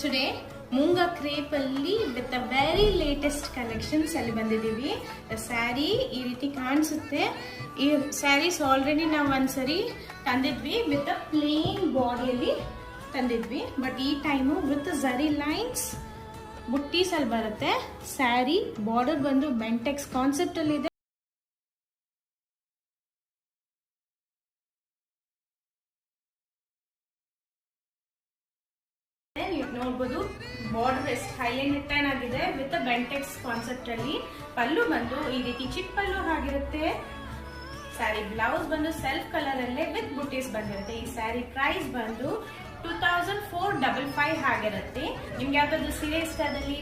Today ಮೂಂಗ crepe ಅಲ್ಲಿ with a very latest collections ಅಲ್ಲಿ ಬಂದಿದ್ದೀವಿ. ಸ್ಯಾರಿ ಈ ರೀತಿ ಕಾಣಿಸುತ್ತೆ. ಈ ಸ್ಯಾರೀಸ್ ಆಲ್ರೆಡಿ ನಾವು ಒಂದ್ಸರಿ ತಂದಿದ್ವಿ ವಿತ್ ಅ ಪ್ಲೇನ್ ಬಾಡಿಯಲ್ಲಿ ತಂದಿದ್ವಿ. ಬಟ್ ಈ ಟೈಮು ವಿತ್ ಝರಿ ಲೈನ್ಸ್ ಬುಟ್ಟೀಸ್ ಅಲ್ಲಿ ಬರುತ್ತೆ. ಸ್ಯಾರಿ ಬಾರ್ಡರ್ ಬಂದು ಬೆಂಟೆಕ್ಸ್ ಕಾನ್ಸೆಪ್ಟ್ ಅಲ್ಲಿ ಇದೆ. ನೀವು ನೋಡ್ಬೋದು ಬಾರ್ಡರ್ ಎಷ್ಟು ಹೈಲೈಟ್ ಆಗಿದೆ ವಿತ್ ಬೆಂಟೆಕ್ಸ್ ಕಾನ್ಸೆಪ್ಟ್ ಅಲ್ಲಿ. ಪಲ್ಲು ಬಂದು ಈ ರೀತಿ ಚಿಕ್ಕ ಪಲ್ಲು ಆಗಿರುತ್ತೆ. ಸ್ಯಾರಿ ಬ್ಲೌಸ್ ಬಂದು ಸೆಲ್ಫ್ ಕಲರ್ ಅಲ್ಲೇ ವಿತ್ ಬುಟೀಸ್ ಬಂದಿರುತ್ತೆ. ಈ ಸ್ಯಾರಿ ಪ್ರೈಸ್ ಬಂದು 2455 ಆಗಿರುತ್ತೆ. ನಿಮ್ಗೆ ಯಾವ್ದಾದ್ರು ಸೀರೆ ಇಷ್ಟ ಆದಲ್ಲಿ